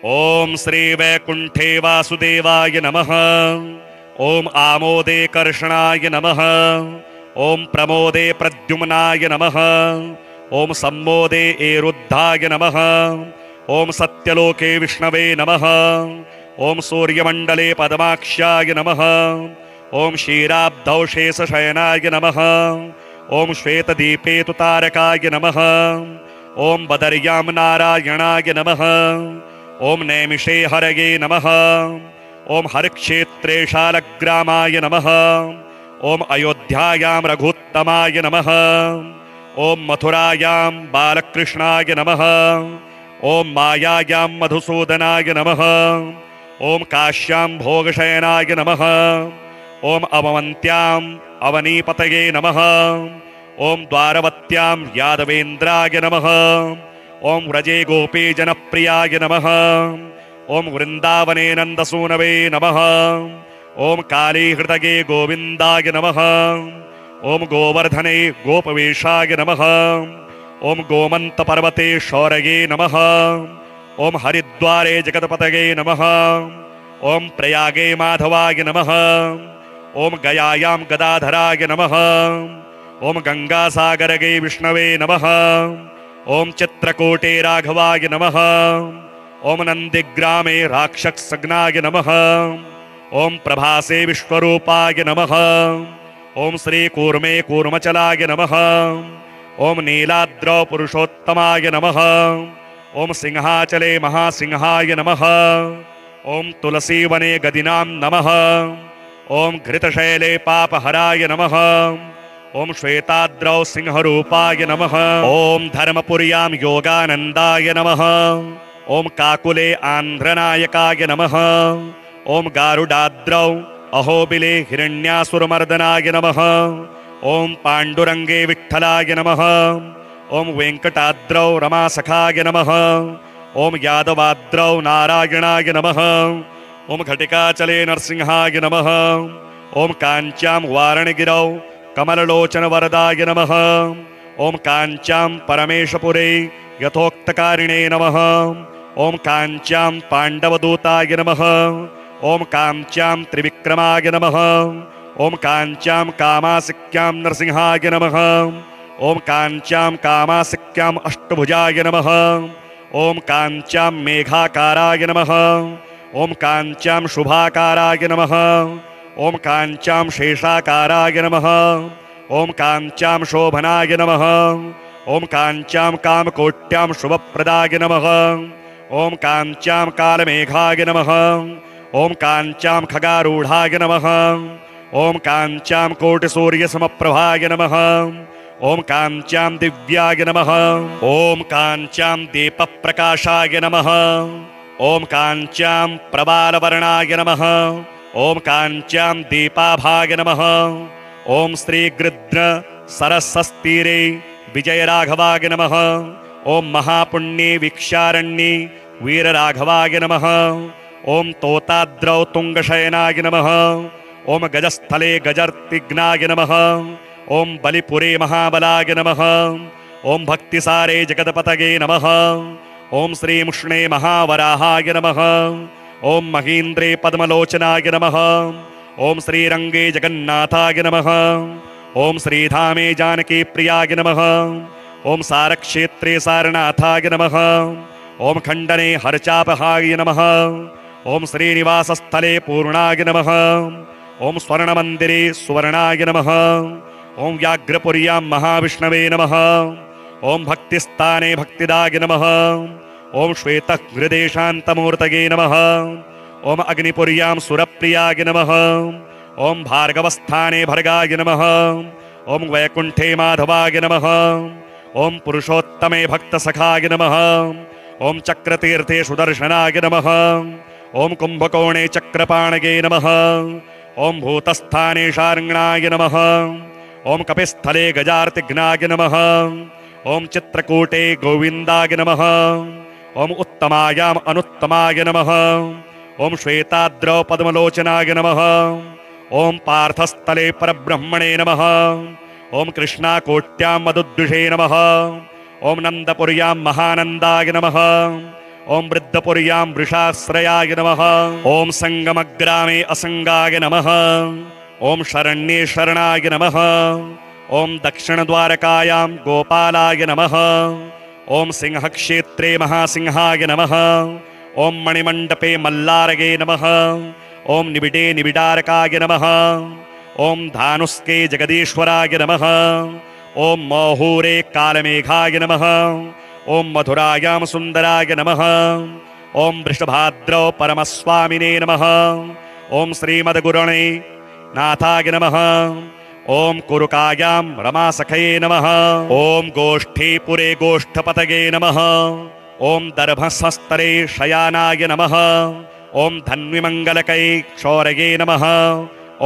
ओम श्री वैकुंठे वासुदेवाय नमः। ओम आमोदे कर्षणाय नमः। ओम प्रमोदे प्रद्युम्नाय नमः। ओम सम्मोदे एरुद्धाय नमः। ओम सत्यलोके विष्णवे नमः। ओम सूर्यमंडले पद्माक्ष्याय नमः। ओम क्षीराब्धौ शेषशयनाय नमः। ओम श्वेतदीपे तुतारकाय नमः। ओम बदर्यां नारायणाय नमः। ओम नैमिषे हरये नमः। ओम हरक्षेत्रे शालग्रामाय नमः। ओम अयोध्यायां रघुत्तमाय नमः। ओम मथुरायां बालकृष्णाय नमः। ओम मायायां मधुसूदनाय नमः। ओम काश्यां भोगशयनाय नमः। ओम अवमन्त्यां अवनीपतये नमः। ओम द्वारवत्यां यादवेन्द्राय नमः। ओम व्रजे गोपी जनप्रियाय नमः। ओम वृंदावने नंदसूनवे नमः। ओम काली हृदये गोविंदाय नमः। ओम गोवर्धने गोपवेशाय नमः। ओम गोमंत पर्वते शौरये नमः। ओम हरिद्वारे जगतपतये नमः। ओम प्रयागे माधवाय नमः। ओम गयायां गदाधराय नमः। ओम गंगासागरगे विष्णवे नमः। ओम चित्रकूटे राघवाय नमः। ओम नंदिग्रामे राक्षसग्नाय नमः। ओम प्रभासे विश्वरूपाय नमः। ओम श्रीकूर्मे कूर्मचलाय नमः। ओम नीलाद्रौ पुरुषोत्तमाय नमः। ओम सिंहाचले महासिंहाय नमः। ओम तुलसीवने गदिनां नमः। ओम घृतशैले पापहराय नमः। ओम श्वेताद्रौ सिंहरूपाय नमः। ओम धर्मपुर्यां योगानंदाय नमः। ओम काकुले आंध्रनायकाय नमः। ओम गारुडाद्रौ अहोबिले हिरण्यासुरमर्दनाय नमः। ओम पांडुरंगे विठ्ठलाय नमः। ओम वेंकटाद्रौ रमासखाय नमः। ओम यादवाद्रौ नारायणाय नमः। ओम घटिकाचले नरसिंहाय नमः। ओम कांच्यां वारणगिरौ कमललोचन वरदाय नमः। ओम कांच्यां परमेशपुरे यथोक्तकारिणे नमः। ओम कांच्यां पांडवदूताय नमः। ओम कांच्यां त्रिविक्रमाय नमः। ओम कांच्यां कामासिक्यां नरसिंहाय नमः। ओम कांच्यां कामासिक्यां अष्टभुजाय नमः। ओम कांच्यां मेघाकाराय नमः। ओम कांच्यां शुभाकाराय नमः। ओम कांच्यां शेषाकाराय नमः। ओम कांच्यां शोभनाय नमः। ओम कांच्यां कामकोट्यां शुभप्रदाय नमः। ओम कांच्यां कालमेघाय नमः। ओम कांच्यां खगारूढ़ाय नमः। ओम कांच्यां कोटिसूर्यसमप्रभाय नमः। ओम कांच्यां दिव्याय नमः। ओम कांच्यां दीपप्रकाशाय नमः। ओम कांच्यां प्रबालवर्णाय नमः। ओम कांच्यां दीपाभाय नमः। ओम श्री गृध्र सरस्वस्तीरे विजयराघवाय नमः। ओम महापुण्ये वीक्षारण्ये वीरराघवाय नमः। ओम तोताद्रौ तुंगशयनाय नमः। ओम गजस्थले गजर्तिघ्नाय नमः। ओम बलिपुरे महाबलाय नमः। ओम भक्तिसारे जगतपतये नमः। ओम श्रीमुष्णे महावराहाय नमः। ओम महीन्द्रे पद्मलोचनाय नमः। ओम श्रीरंगे जगन्नाथाय नमः। ओम श्रीधामे जानकी प्रियाय नमः। ओम सारक्षेत्रे सारनाथाय नमः। ओम खंडने हरचापहाय नमः। ओम श्रीनिवासस्थले पूर्णाय नमः। ओम स्वर्णमंदिरे सुवर्णाय नमः। ओम व्याघ्रपुर्यां महाविष्णवे नमः। ओम भक्तिस्थाने भक्तिदाय नमः। ओम श्वेतहृदे शान्तमूर्तये नमः। ओम अग्निपुर्यां सुरप्रियाय नमः। ओम भार्गवस्थाने भर्गाय नमः। ओम वैकुंठे माधवाय नमः। ओम पुरुषोत्तमे भक्तसखाय नमः। ओम चक्रतीर्थे सुदर्शनाय नमः। ओम कुंभकोणे चक्रपाणये नमः। ओम भूतस्थाने शार्ङ्गणाय नमः। ओम कपिस्थले गजार्तिघ्नाय नमः। ओम चित्रकूटे गोविंदाय नमः। ओम उत्तमायाम अनुत्तमाय नमः। ओम श्वेताद्रौ पद्मलोचनाय नमः। ओम पार्थस्थले परब्रह्मणे नमः। ओम कृष्णाकोट्यां मधुद्विषे नमः। ओम नंदपुर्यां महानंदाय नमः। ॐ वृद्धपुर्यां वृषाश्रयाय नमः। ॐ सङ्गमग्रामे असङ्गाय नमः। ॐ शरण्ये शरणाय नमः। ॐ दक्षिणद्वारकायां गोपालाय नमः। ॐ सिंहक्षेत्रे महासिंहाय नमः। ॐ मणिमण्डपे मल्लारगे नमः। ॐ निबिडे निबिडारकाय नमः। ॐ धानुस्के जगदीश्वराय नमः। ॐ मोहूरे कालमेघाय नमः। ॐ मधुरायां सुन्दराय नमः। ॐ वृषभाद्रौ परमस्वामिने नमः। ॐ श्रीमद्गुरुणे नाथाय नमः। ॐ कुरुकायां रमासखये नमः। ॐ गोष्ठीपुरे गोष्ठपतये नमः। ॐ दर्भसस्तरे शयानाय नमः। ॐ धन्विमङ्गलकै क्षौरये नमः।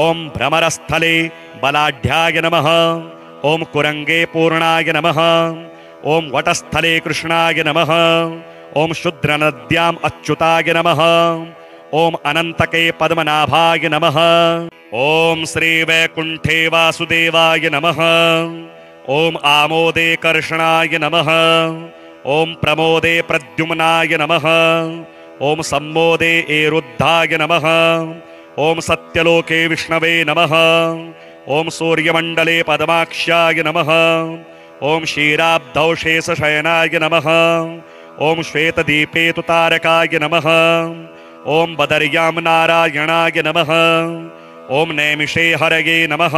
ॐ भ्रमरस्थले बलाढ्याय नमः। ॐ कुरङ्गे पूर्णाय नमः। ॐ वटस्थले कृष्णाय नमः। ॐ शुद्रनद्याम् अच्युताय नमः। ॐ अनन्तके पद्मनाभाय नमः। ॐ श्रीवैकुण्ठे वासुदेवाय नमः। ॐ आमोदे कर्षणाय नमः। ॐ प्रमोदे प्रद्युम्नाय नमः। ॐ सम्मोदे एरुद्धाय नमः। ॐ सत्यलोके विष्णवे नमः। ॐ सूर्यमण्डले पद्माक्ष्याय नमः। ॐ क्षीराब्धौ शेषशयनाय नमः। ॐ श्वेतदीपे तुतारकाय नमः। ॐ बदर्यां नारायणाय नमः। ॐ नैमिषे हरये नमः।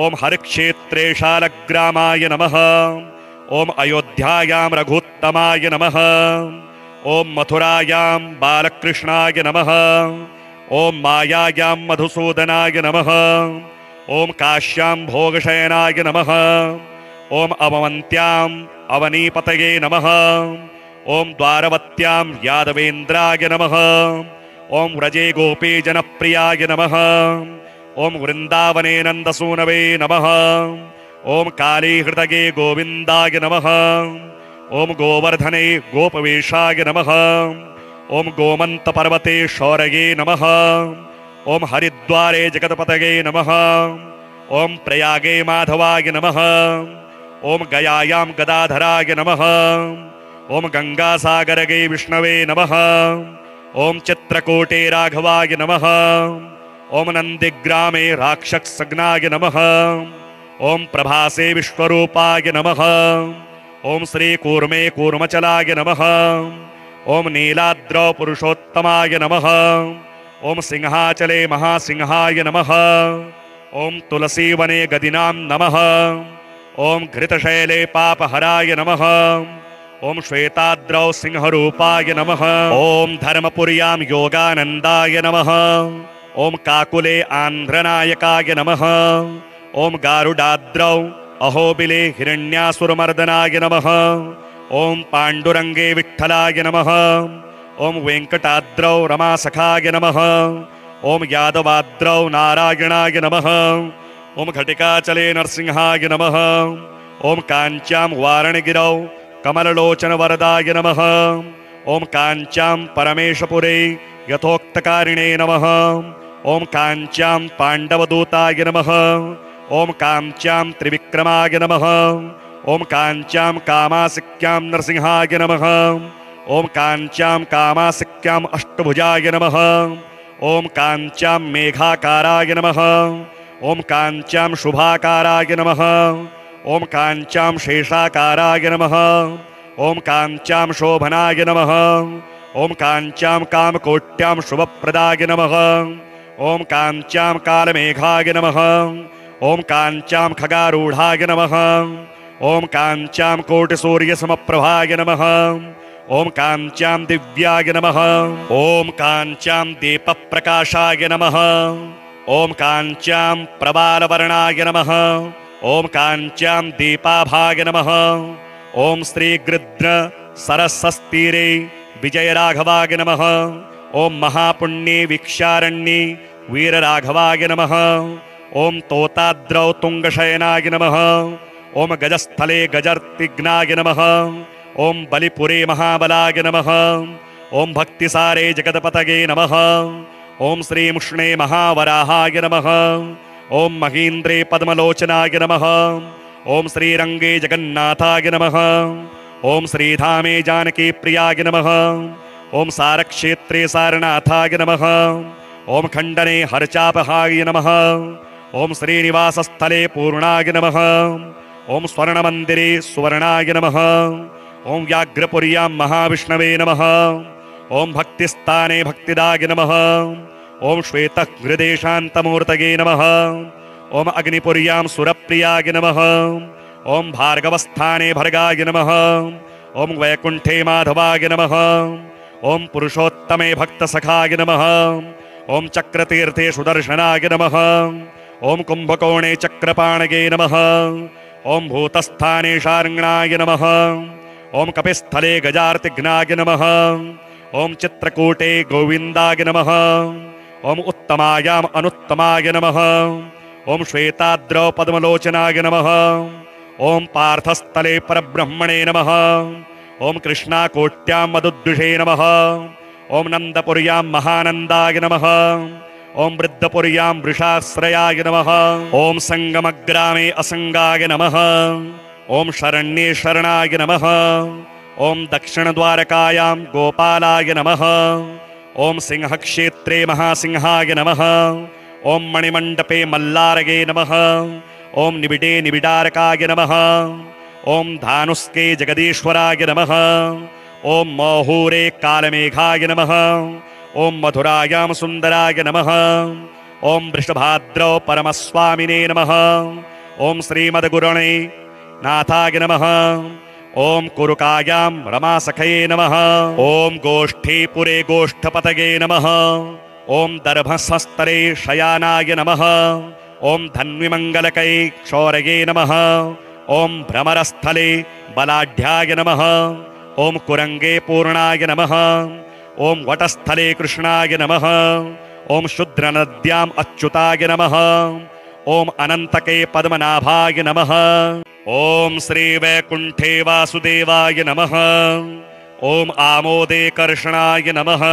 ॐ हरक्षेत्रे शालग्रामाय नमः। ॐ अयोध्यायां रघुत्तमाय नमः। ॐ मथुरायां बालकृष्णाय नमः। ॐ मायायां मधुसूदनाय नमः। ॐ काश्यां भोगशयनाय नमः। ॐ अवमन्त्याम् अवनीपतये नमः। ॐ द्वारवत्यां यादवेन्द्राय नमः। ॐ व्रजे गोपी जनप्रियाय नमः। ॐ वृन्दावने नन्दसूनवे नमः। ॐ कालीहृदये गोविन्दाय नमः। ॐ गोवर्धने गोपवेशाय नमः। ॐ गोमन्तपर्वते शौरये नमः। ॐ हरिद्वारे जगत्पतये नमः। ॐ प्रयागे माधवाय नमः। ॐ गयायां गदाधराय नमः। ॐ गङ्गासागरगे विष्णवे नमः। ॐ चित्रकूटे राघवाय नमः। ॐ नन्दिग्रामे राक्षसग्नाय नमः। ॐ प्रभासे विश्वरूपाय नमः। ॐ श्रीकूर्मे कूर्मचलाय नमः। ॐ नीलाद्रौ पुरुषोत्तमाय नमः। ॐ सिंहाचले महासिंहाय नमः। ॐ तुलसीवने गदिनां नमः। ॐ घृतशैले पापहराय नमः। ॐ श्वेताद्रौ सिंहरूपाय नमः। ॐ धर्मपुर्यां योगानन्दाय नमः। ॐ काकुले आन्ध्रनायकाय नमः। ॐ गारुडाद्रौ अहोबिले हिरण्यासुरमर्दनाय नमः। ॐ पाण्डुरङ्गे विठ्ठलाय नमः। ॐ वेङ्कटाद्रौ रमासखाय नमः। ॐ यादवाद्रौ नारायणाय नमः। ॐ घटिकाचले नरसिंहाय नमः। ॐ काञ्च्यां वारणगिरौ कमललोचनवरदाय नमः। ॐ काञ्च्यां परमेशपुरे यथोक्तकारिणे नमः। ॐ काञ्च्यां पाण्डवदूताय नमः। ॐ काञ्च्यां त्रिविक्रमाय नमः। ॐ काञ्च्यां कामासिक्यां नरसिंहाय नमः। ॐ काञ्च्यां कामासिक्याम् अष्टभुजाय नमः। ॐ काञ्च्यां मेघाकाराय नमः। ॐ काञ्च्यां शुभाकाराय नमः। ॐ काञ्च्यां शेषाकाराय नमः। ॐ काञ्च्यां शोभनाय नमः। ॐ काञ्च्यां कामकोट्यां शुभप्रदाय नमः। ॐ काञ्च्यां कालमेघाय नमः। ॐ काञ्च्यां खगारूढाय नमः। ॐ काञ्च्यां कोटिसूर्यसमप्रभाय नमः। ॐ काञ्च्यां दिव्याय नमः। ॐ काञ्च्यां दीपप्रकाशाय नमः। ॐ काञ्च्यां प्रबालवर्णाय नमः। ॐ काञ्च्यां दीपाभाय नमः। ॐ श्रीगृध्र सरस्वस्तीरे विजयराघवाय नमः। ॐ महापुण्ये वीक्षारण्ये वीरराघवाय नमः। ॐ तोताद्रौ तुङ्गशयनाय नमः। ॐ गजस्थले गजर्तिघ्नाय नमः। ॐ बलिपुरे महाबलाय नमः। ॐ भक्तिसारे जगत्पतये नमः। ॐ श्रीमुष्णे महावराहाय नमः। ॐ महीन्द्रे पद्मलोचनाय नमः। ॐ श्रीरङ्गे जगन्नाथाय नमः। ओम श्रीधामे जानकी प्रियाय नमः। ओम सारक्षेत्रे सारनाथाय नमः। ओम खंडने हरचापहाय नमः। ओम श्रीनिवासस्थले पूर्णाय नमः। ओम स्वर्णमंदिरे सुवर्णाय नमः। ओम व्याघ्रपुर्यां महाविष्णवे नमः। ओम भक्तिस्थाने भक्तिदाय नमः। ओम श्वेतहृदेशान्तमूर्तये नमः। ओम अग्निपुर्यां सुरप्रियाय नमः। ओम भार्गवस्थाने भर्गाय नमः। ओम वैकुंठे माधवाय नमः। ओम पुरुषोत्तमे भक्तसखाय नमः। ओम चक्रतीर्थे सुदर्शनाय नमः। ओम कुंभकोणे चक्रपाणये नमः। ओम भूतस्थाने शार्ङ्गणाय नमः। ओम कपिस्थले गजार्तिघ्नाय नमः। ओम चित्रकूटे गोविन्दाय नमः। ओम उत्तमायाम अनुत्तमाय नमः। ओम श्वेताद्रौ पद्मलोचनाय नमः। ओम पार्थस्थले परब्रह्मणे नमः। ओम कृष्णाकोट्यां मधुद्विषे नमः। ओम नंदपुर्यां महानंदाय नमः। ओम वृद्धपुर्यां वृषाश्रयाय नमः। ओम संगमग्रामे असंगाय नमः। ओम शरण्ये शरणाय नमः। ओम दक्षिणद्वारकायां गोपालाय नमः। ओम सिंहक्षेत्रे महासिंहाय नमः। ओम मणिमण्डपे मल्लारगे नमः। ओम निबिडे निबिडारकाय नमः। ओम धानुष्के जगदीश्वराय नमः। ओम मोहूरे कालमेघाय नमः। ओम मधुरायां सुन्दराय नमः। ओम वृषभाद्रौ परमस्वामिने नमः। ओम श्रीमद्गुरणे नाथाय नमः। ओम कुरुकायां रमासखये नमः। ओम गोष्ठीपुरे गोष्ठपतये नमः। ओम दर्भसस्तरे शयानाय नमः। ओम धन्विमङ्गलकै क्षौरये नमः। ओम भ्रमरस्थले बलाढ्याय नमः। ओम कुरंगे पूर्णाय नमः। ओम वटस्थले कृष्णाय नमः। ओम शुद्रनद्याम् अच्युताय नमः। ओम अनन्तके पद्मनाभाय नमः। ओम श्री वैकुंठे वासुदेवाय नमः। ओम आमोदे कर्षणाय नमः।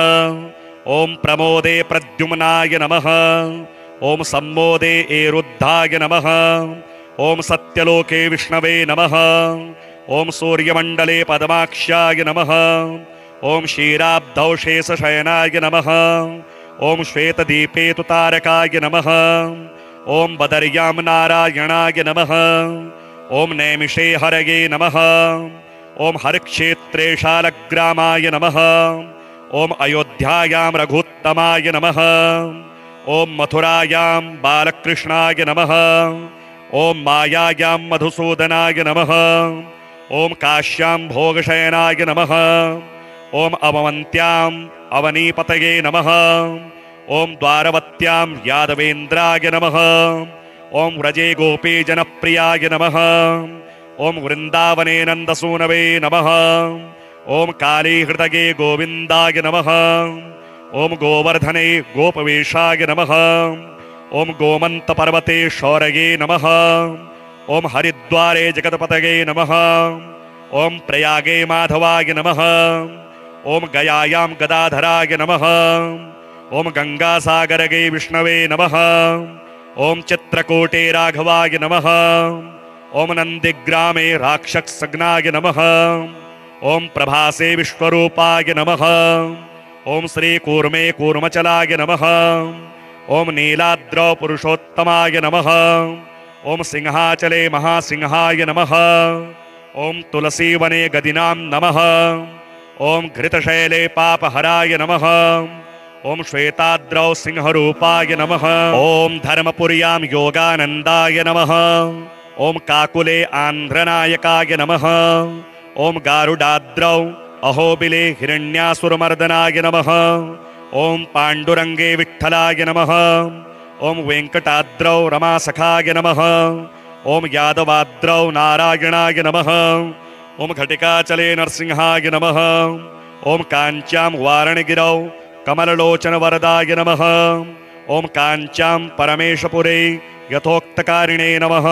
ओम प्रमोदे प्रद्युम्नाय नमः। ओम सम्मोदे एरुद्धाय नमः। ओम सत्यलोके विष्णवे नमः। ओम सूर्यमण्डले पद्माक्ष्याय नमः। ओम क्षीराब्धौ शेषशयनाय नमः। ओम श्वेतदीपे तुतारकाय नमः। ओम बदर्यां नारायणाय नमः। ओम नैमिषे हरये नमः। ओम हरक्षेत्रे शालग्रामाय नमः। ओम अयोध्यायां रघुत्तमाय नमः। ओम मथुरायां बालकृष्णाय नमः। ओम मायायां मधुसूदनाय नमः। ओम काश्यां भोगशयनाय नमः। ओम अवमन्त्यां अवनीपतये नमः। ओम द्वारवत्यां यादवेन्द्राय नमः। ओम व्रजे गोपी जनप्रियाय नमः। ओम वृन्दावने नन्दसूनवे नमः। ओम कालीहृदये गोविन्दाय नमः। ओम गोवर्धने गोपवेशाय नमः। ओम गोमन्तपर्वते शौरये नमः। ओम हरिद्वारे जगत्पतये नमः। ओम प्रयागे माधवाय नमः। ओम गयायां गदाधराय नमः। ओम गंगासागरगे विष्णवे नमः। ओम चित्रकूटे राघवाय नमः। ओम नंदिग्रामे राक्षसग्नाय नमः। ओम प्रभासे विश्वरूपाय नमः। ओम श्रीकूर्मे कूर्मचलाय नमः। ओम नीलाद्रौ पुरुषोत्तमाय नमः। ओम सिंहाचले महासिंहाय नमः। ओम तुलसीवने गदिनां नमः। ओम घृतशैले पापहराय नमः। ओम श्वेताद्रौ सिंहरूपाय नमः। ओम धर्मपुर्यां योगानन्दाय नमः। ओम काकुले आन्ध्रनायकाय नमः। ओम गारुडाद्रौ अहोबिले हिरण्यासुरमर्दनाय नमः। ओम पाण्डुरङ्गे विठ्ठलाय नमः। ओम वेङ्कटाद्रौ रमासखाय नमः। ओम यादवाद्रौ नारायणाय नमः। ओम घटिकाचले नरसिंहाय नमः। ओम काञ्च्यां वारणगिरौ कमललोचनवरदाय नमः। ओम काञ्च्यां परमेशपुरे यथोक्तकारिणे नमः।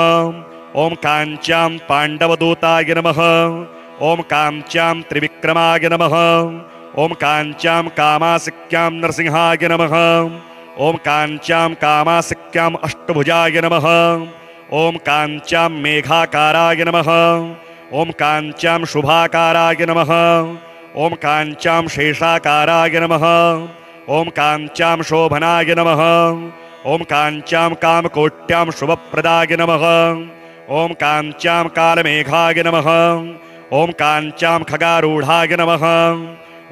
ओम काञ्च्यां पाण्डवदूताय नमः। ओम काञ्च्यां त्रिविक्रमाय नमः। ओम काञ्च्यां कामासिक्यां नरसिंहाय नमः। ओम काञ्च्यां कामासिक्यां अष्टभुजाय नमः। ओम काञ्च्यां मेघाकाराय नमः। ओम कांच्यां शुभाकाराय नमः। ओम कांच्यां शेषाकाराय नमः। ओम कांच्यां शोभनाय नमः। ओम कांच्यां कामकोट्यां शुभप्रदाय नमः। ओम कांच्यां कालमेघाय नमः। ओम कांच्यां खगारूढ़ाय नमः।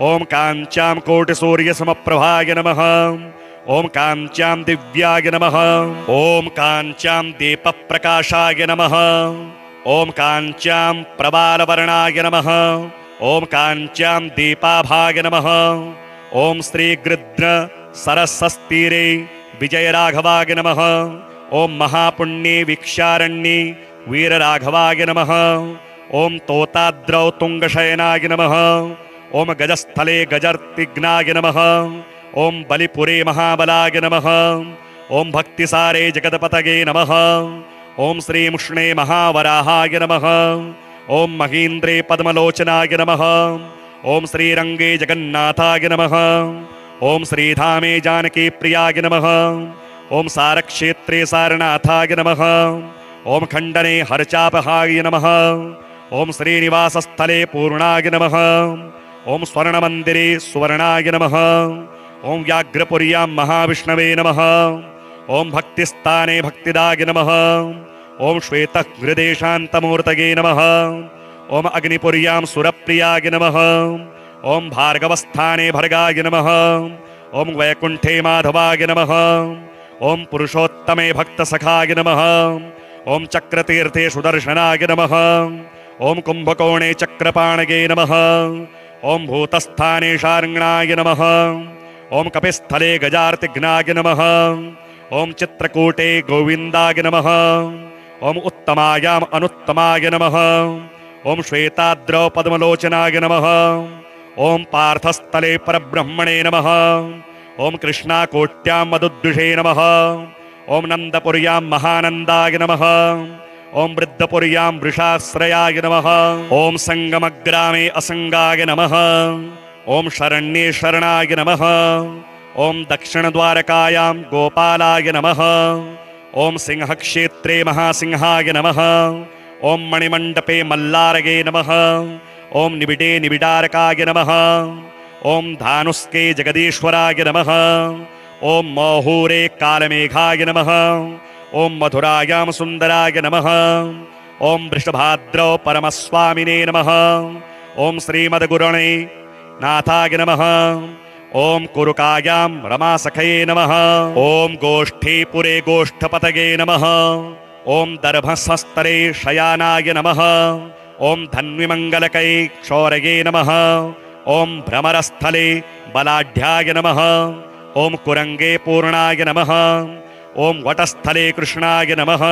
ओम कांच्यां कोटिसूर्यसमप्रभाय नमः। ओम कांच्यां दिव्याय नमः। ओम कांच्यां दीपप्रकाशाय नमः। ओम कांच्यां प्रबालवर्णाय नमः। ओम कांच्यां दीपाभाय नमः। ओम श्री गृध्र सरस्वस्तीरे विजयराघवाय नमः। ओम महापुण्ये वीक्षारण्ये वीरराघवाय नमः। ओम तोताद्रौ तुंगशयनाय नमः। ओम गजस्थले गजर्तिघ्नाय नमः। ओम बलिपुरे महाबलाय नमः। ओम भक्तिसारे जगतपतये नमः। ओम श्रीमुष्णे महावराहाय नमः। ओम महीन्द्रे पद्मलोचनाय नमः। ओम श्रीरंगे जगन्नाथाय नमः। ओम श्रीधामे जानकी प्रियाय नमः। ओम सारक्षेत्रे सारनाथाय नमः। ओम खंडने हरचापहाय नमः। ओम श्रीनिवासस्थले पूर्णाय नमः। ओम स्वर्णमंदिरे सुवर्णाय नमः। ओम व्याघ्रपुर्यां महाविष्णवे नमः। ओम भक्तिस्थाने भक्तिदाय नमः। ओम श्वेतहृदे शान्तमूर्तये नमः। ओम अग्निपुर्यां सुरप्रियाय नमः। ओम भार्गवस्थाने भर्गाय नमः। ओम वैकुंठे माधवाय नमः। ओम पुरुषोत्तमे भक्तसखाय नमः। ओम चक्रतीर्थे सुदर्शनाय नमः। ओम कुंभकोणे चक्रपाणये नमः। ओम भूतस्थाने शार्ङ्गणाय नमः। ओम कपिस्थले गजार्तिघ्नाय नमः। ओम चित्रकूटे गोविंदाय नमः। ओम उत्तमायाम अनुत्तमाय नमः। ओम श्वेताद्रौ पद्मलोचनाय नमः। ओम पार्थस्थले परब्रह्मणे नमः। ओम कृष्णाकोट्यां मधुद्विषे नमः। ओम नंदपुर्यां महानंदाय नमः। ओम वृद्धपुर्यां वृषाश्रयाय नमः। ओम संगमग्रामे असंगाय नमः। ओम शरण्ये शरणाय नमः। ओम दक्षिणद्वारकायां गोपालाय नमः। ओम सिंहक्षेत्रे महासिंहाय नमः। ओम मणिमण्डपे मल्लारगे नमः। ओम निबिडे निबिडारकाय नमः। ओम धानुष्के जगदीश्वराय नमः। ओम मौहूरे कालमेघाय नमः। ओम मधुरायां सुंदराय नमः। ओम वृषभाद्रौ परमस्वामिने नमः। ओम श्रीमद्गुरुणे नाथाय नमः। ओम कुरुकायां रमासखये नमः। ओम गोष्ठीपुरे गोष्ठपतये नमः। ओम दर्भस्थस्तरे शयानाय नमः। ओम धन्विमङ्गलकै क्षौरये नमः। ओम भ्रमरस्थले बलाढ्याय नमः। ओम कुरंगे पूर्णाय नमः। ओम वटस्थले कृष्णाय नमः।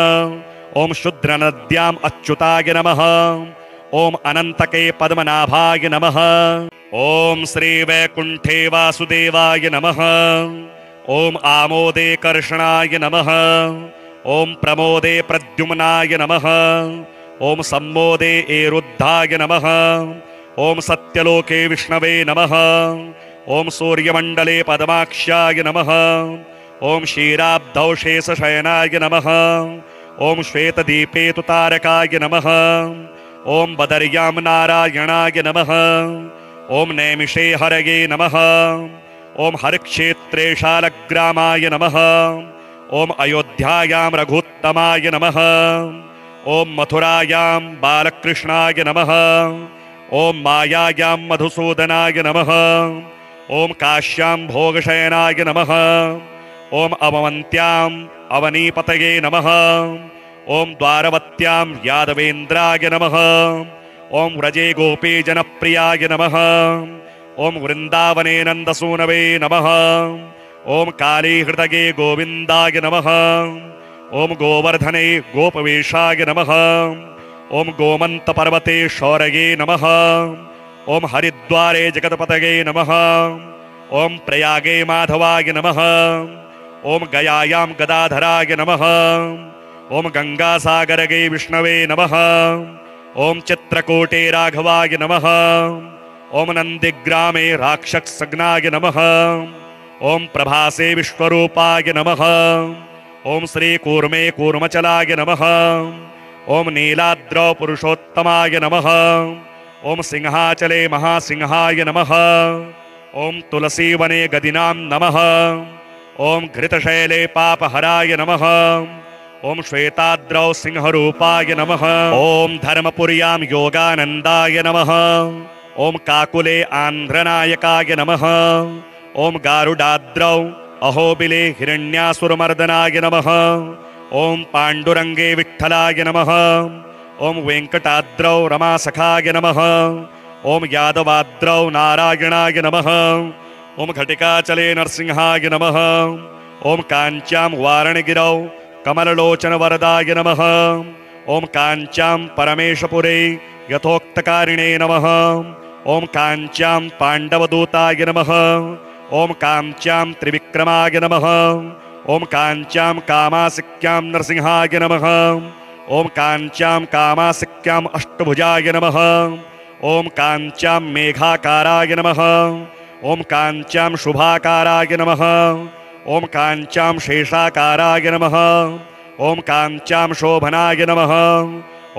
ओम शुद्रनद्याम् अच्युताय नमः। ओम अनंतके पद्मनाभाय नमः। ओम श्री वैकुंठे वासुदेवाय नमः। ओम आमोदे कर्षणाय नमः। ओम प्रमोदे प्रद्युम्नाय नमः। ओम सम्मोदे एरुद्धाय नमः। ओम सत्यलोके विष्णवे नमः। ओम सूर्यमंडले पद्माक्ष्याय नमः। ओम क्षीराब्धौ शेषशयनाय नमः। ओम श्वेतदीपे तुतारकाय नमः। ओम बदर्यां नारायणाय नमः। ओम नैमिषे हरये नमः। ओम हरक्षेत्रे शालग्रामाय नमः। ओम अयोध्यायां रघुत्तमाय नमः। ओम मथुरायां बालकृष्णाय नमः। ओम मायायां मधुसूदनाय नमः। ओम काश्यां भोगशयनाय नमः। ओम अवमन्त्यां अवनीपतये नमः। ओम द्वारवत्यां यादवेन्द्राय नमः। ओम व्रजे गोपी जनप्रियाय नमः। ओम वृंदावने नंदसूनवे नमः। ओम कालीहृदये गोविंदाय नमः। ओम गोवर्धने गोपवेशाय नमः। ओम गोमन्तपर्वते शौरये नमः। ओम हरिद्वारे जगतपतये नमः। ओम प्रयागे माधवाय नमः। ओम गयायां गदाधराय नमः। ओम गंगासागरगे विष्णवे नमः। ओम चित्रकूटे राघवाय नमः। ओम नंदिग्रामे राक्षसग्नाय नमः। ओम प्रभासे विश्वरूपाय नमः। ओम श्री कूर्मे कूर्मचलाय नमः। ॐ नीलाद्रौ पुरुषोत्तमाय नमः। ॐ सिंहाचले महासिंहाय नमः। ॐ तुलसीवने गदिनां नमः। ॐ घृतशैले पापहराय नमः। ॐ श्वेताद्रौ सिंहरूपाय नमः। ॐ धर्मपुर्यां योगानन्दाय नमः। ॐ काकुले आन्ध्रनायकाय नमः। ॐ गारुडाद्रौ अहोबिले हिरण्यासुरमर्दनाय नमः। ॐ पाण्डुरङ्गे विठ्ठलाय नमः। ॐ वेङ्कटाद्रौ रमासखाय नमः। ॐ यादवाद्रौ नारायणाय नमः। ॐ घटिकाचले नरसिंहाय नमः। ॐ काञ्च्यां वारणगिरौ कमललोचनवरदाय नमः। ॐ काञ्च्यां परमेशपुरे यथोक्तकारिणे नमः। ॐ काञ्च्यां पाण्डवदूताय नमः। ॐ काञ्च्यां त्रिविक्रमाय नमः। ॐ काञ्च्यां कामासिक्यां नरसिंहाय नमः। ॐ काञ्च्यां कामासिक्याम् अष्टभुजाय नमः। ॐ काञ्च्यां मेघाकाराय नमः। ॐ काञ्च्यां शुभाकाराय नमः। ॐ काञ्च्यां शेषाकाराय नमः। ॐ काञ्च्यां शोभनाय नमः।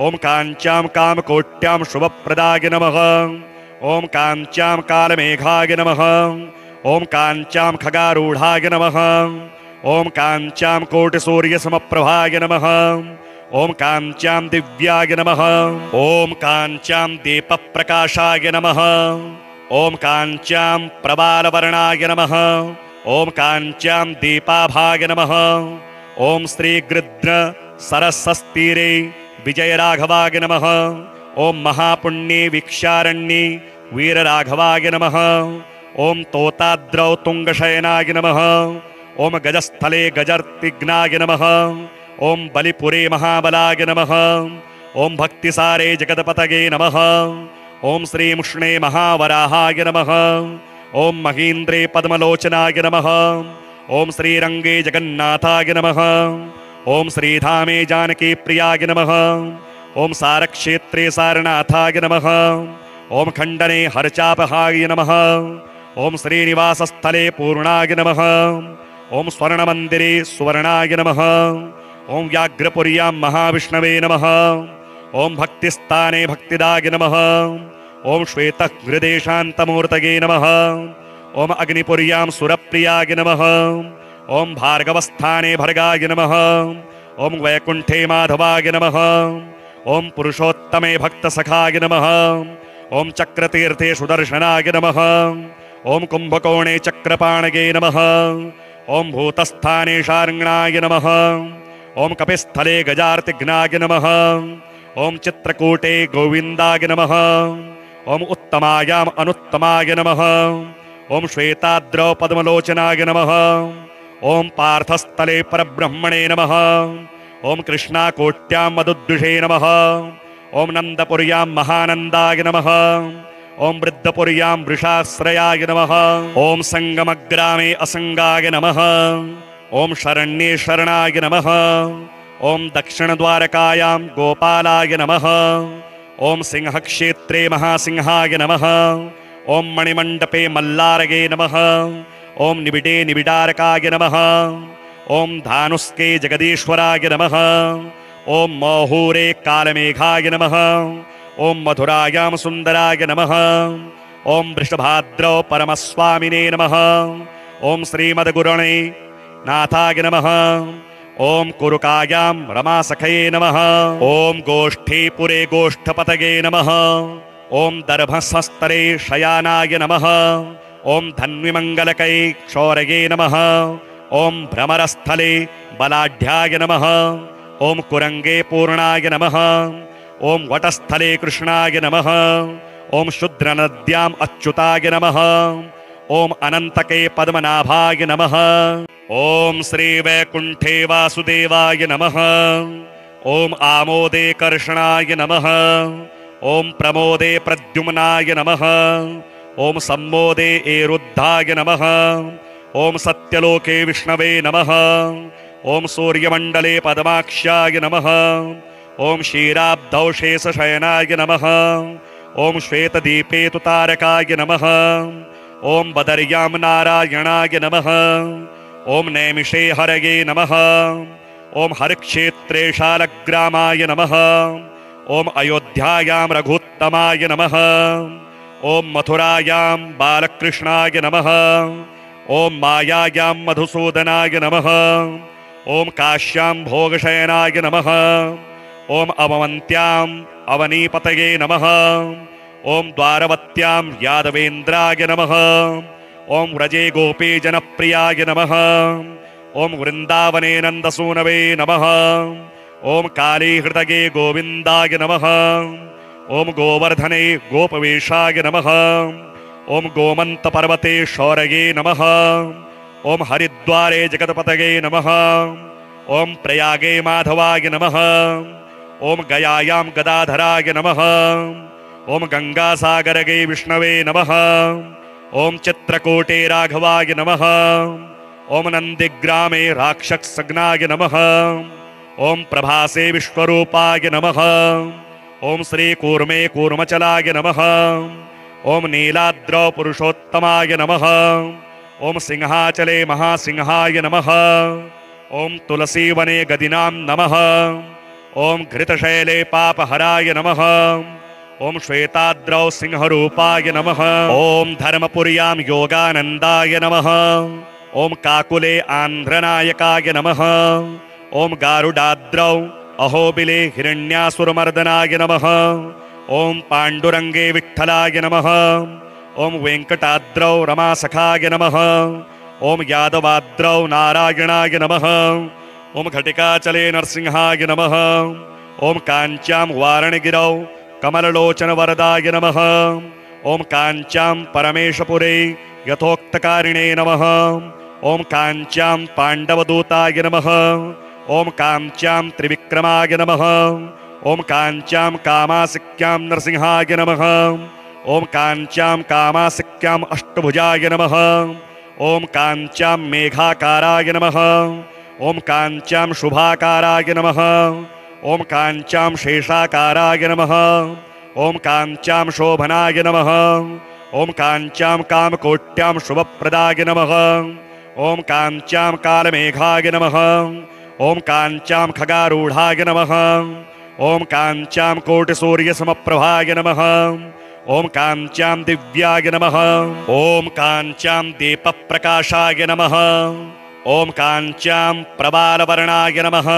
ॐ काञ्च्यां कामकोट्यां शुभप्रदाय नमः। ॐ काञ्च्यां कालमेघाय नमः। ॐ काञ्च्यां खगारूढाय नमः। ॐ काञ्च्यां कोटिसूर्यसमप्रभाय नमः। ॐ काञ्च्यां दिव्याय नमः। ॐ काञ्च्यां दीपप्रकाशाय नमः। ॐ काञ्च्यां प्रबालवर्णाय नमः। ॐ काञ्च्यां दीपाभाय नमः। ॐ श्रीगृध्र सरस्वस्तीरे विजयराघवाय नमः। ॐ महापुण्ये वीक्षारण्ये वीरराघवाय नमः। ॐ तोताद्रौ तुङ्गशयनाय नमः। ॐ गजस्थले गजर्तिघ्नाय नमः। ॐ बलिपुरे महाबलाय नमः। ॐ भक्तिसारे जगत्पतये नमः। ॐ श्रीमुष्णे महावराहाय नमः। ॐ महीन्द्रे पद्मलोचनाय नमः। ॐ श्रीरङ्गे जगन्नाथाय नमः। ॐ श्रीधामे जानकीप्रियाय नमः। ॐ सारक्षेत्रे सारनाथाय नमः। ॐ खण्डने हरचापहाय नमः। ॐ श्रीनिवासस्थले पूर्णाय नमः। ॐ स्वर्णमन्दिरे सुवर्णाय नमः। ॐ व्याघ्रपुर्यां महाविष्णवे नमः। ॐ भक्तिस्थाने भक्तिदाय नमः। ॐ श्वेतहृदेशान्तमूर्तये नमः। ॐ अग्निपुर्यां सुरप्रियाय नमः। ॐ भार्गवस्थाने भर्गाय नमः। ॐ वैकुण्ठे माधवाय नमः। ॐ पुरुषोत्तमे भक्तसखाय नमः। ॐ चक्रतीर्थे सुदर्शनाय नमः। ॐ कुम्भकोणे चक्रपाणये नमः। ॐ भूतस्थाने शार्ङ्गणाय नमः। ॐ कपिस्थले गजार्तिघ्नाय नमः। ॐ चित्रकूटे गोविन्दाय नमः। ॐ उत्तमायाम् अनुत्तमाय नमः। ॐ श्वेताद्रौ पद्मलोचनाय नमः। ॐ पार्थस्थले परब्रह्मणे नमः। ॐ कृष्णाकोट्यां मधुद्विषे नमः। ॐ नन्दपुर्यां महानन्दाय नमः। ॐ वृद्धपुर्यां वृषाश्रयाय नमः। ॐ सङ्गमग्रामे असङ्गाय नमः। ॐ शरण्ये शरणाय नमः। ॐ दक्षिणद्वारकायां गोपालाय नमः। ॐ सिंहक्षेत्रे महासिंहाय नमः। ॐ मणिमण्डपे मल्लारगे नमः। ॐ निबिडे निबिडारकाय नमः। ॐ धानुस्के जगदीश्वराय नमः। ॐ मोहूरे कालमेघाय नमः। ॐ मधुरायां सुन्दराय नमः। ॐ वृषभाद्रौ परमस्वामिने नमः। ॐ श्रीमद्गुरणे नाथाय नमः। ॐ कुरुकायां रमासखये नमः। ॐ गोष्ठीपुरे गोष्ठपतये नमः। ॐ दर्भस्वस्तरे शयानाय नमः। ॐ धन्विमङ्गलकै क्षौरये नमः। ॐ भ्रमरस्थले बलाढ्याय नमः। ॐ कुरङ्गे पूर्णाय नमः। ॐ वटस्थले कृष्णाय नमः। ॐ शुद्रनद्याम् अच्युताय नमः। ॐ अनन्तके पद्मनाभाय नमः। ॐ श्रीवैकुण्ठे वासुदेवाय नमः। ॐ आमोदे कर्षणाय नमः। ॐ प्रमोदे प्रद्युम्नाय नमः। ॐ सम्मोदे एरुद्धाय नमः। ॐ सत्यलोके विष्णवे नमः। ॐ सूर्यमण्डले पद्माक्ष्याय नमः। ॐ क्षीराब्धौ शेषशयनाय नमः। ॐ श्वेतदीपे तुतारकाय नमः। ॐ बदर्यां नारायणाय नमः। ॐ नैमिषे हरये नमः। ओम हरिक्षेत्रे शालग्रामाय नमः। ओम अयोध्यायां रघुत्तमाय नमः। ओम मथुरायां बालकृष्णाय नमः। ओम मायायां मधुसूदनाय नमः। ओम काश्यां भोगशयनाय नमः। ओम अवमन्त्यां अवनीपतये नमः। ओम द्वारवत्यां यादवेन्द्राय नमः। ओम व्रजे गोपी जनप्रियाय नमः। ओम वृंदावने नंदसूनवे नमः। ओम कालीहृदये गोविंदाय नमः। ओम गोवर्धने गोपवेशाय नमः। ओम गोमन्तपर्वते शौरये नमः। ओम हरिद्वारे जगतपतये नमः। ओम प्रयागे माधवाय नमः। ओम गयायां गदाधराय नमः। ओम गंगासागरगे विष्णवे नमः। ओम चित्रकूटे राघवाय नमः। ओम नंदिग्रामे राक्षसग्नाय नमः। ओम प्रभासे विश्वरूपाय नमः। ओम श्रीकूर्मे कूर्मचलाय नमः। ओम नीलाद्रौ पुरुषोत्तमाय नमः। ओम सिंहाचले महासिंहाय नमः। ओम तुलसीवने गदिनां नमः। ओम घृतशैले पापहराय नमः। ओम श्वेताद्रौ सिंहरूपाय नमः। ओम धर्मपुर्यां योगानन्दाय नमः। ओम काकुले आन्ध्रनायकाय नमः। ओम गारुडाद्रौ अहोबिले हिरण्यासुरमर्दनाय नमः। ओम पाण्डुरङ्गे विठ्ठलाय नमः। ओम वेङ्कटाद्रौ रमासखाय नमः। ओम यादवाद्रौ नारायणाय नमः। ओम घटिकाचले नरसिंहाय नमः। ओम काञ्च्यां वारणगिरौ कमललोचनवरदाय नमः। ओम काञ्च्यां परमेशपुरे यथोक्तकारिणे नमः। ओम काञ्च्यां पाण्डवदूताय नमः। ओम काञ्च्यां त्रिविक्रमाय नमः। ओम काञ्च्यां कामासिक्यां नरसिंहाय नमः। ओम काञ्च्यां कामासिक्यां अष्टभुजाय नमः। ओम काञ्च्यां मेघाकाराय नमः। ओम काञ्च्यां शुभाकाराय नमः। ओम काञ्च्यां शेषाकाराय नमः। ओम काञ्च्यां शोभनाय नमः। ओम काञ्च्यां कामकोट्यां शुभप्रदाय नमः। ओम काञ्च्यां कालमेघाय नमः। ओम काञ्च्यां खगारूढाय नमः। ओम काञ्च्यां कोटिसूर्यसमप्रभाय नमः। ओम काञ्च्यां दिव्याय नमः। ओम काञ्च्यां दीपप्रकाशाय नमः। ओम काञ्च्यां प्रबालवर्णाय नमः।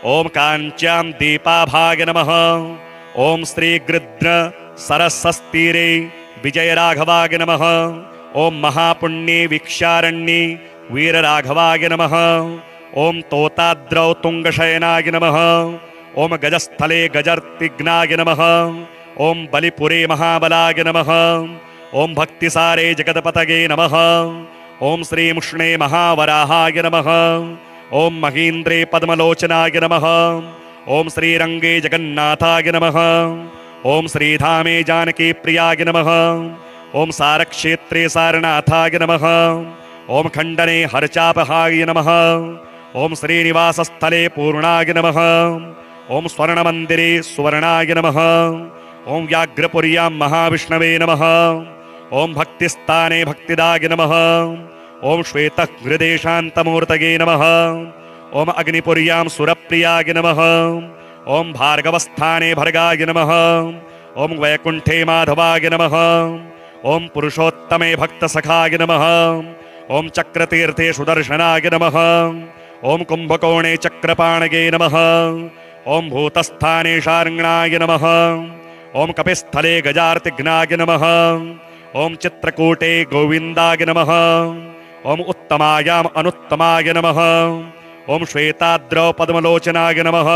ओम काञ्च्यां दीपाभाय नमः। ओम श्रीगृध्र सरस्वस्तीरे विजयराघवाय नमः। ओम महापुण्ये वीक्षारण्ये वीरराघवाय नमः। ओम तोताद्रौ तुंगशयनाय नमः। ओम गजस्थले गजर्तिघ्नाय नमः। ओम बलिपुरे महाबलाय नमः। ओम भक्तिसारे जगतपतये नमः। ओम श्रीमुष्णे महावराहाय नमः। ओम महीन्द्रे पद्मलोचनाय नमः। ओम श्रीरंगे जगन्नाथाय नमः। ओम श्रीधामे जानकी प्रियाय नमः। ओम सारक्षेत्रे सारनाथाय नमः। ओम खंडने हरचापहाय नमः। ओम श्रीनिवासस्थले पूर्णाय नमः। ओम स्वर्णमन्दिरे सुवर्णाय नमः। ओम व्याघ्रपुर्यां महाविष्णवे नमः। ओम भक्तिस्थाने भक्तिदाय नमः। ओम श्वेतहृदे शान्तमूर्तये नमः। ओम अग्निपुर्यां सुरप्रियाय नमः। ओम भार्गवस्थाने भर्गाय नमः। ओम वैकुण्ठे माधवाय नमः। ओम पुरुषोत्तमे भक्तसखाय नमः। ओम चक्रतीर्थे सुदर्शनाय नमः। ओम कुम्भकोणे चक्रपाणये नमः। ओम भूतस्थाने शार्ङ्गणाय नमः। ओम कपिस्थले गजार्तिघ्नाय नमः। ओम चित्रकूटे गोविन्दाय नमः। ओम उत्तमायाम् अनुत्तमाय नमः। ओम श्वेताद्रौ पद्मलोचनाय नमः।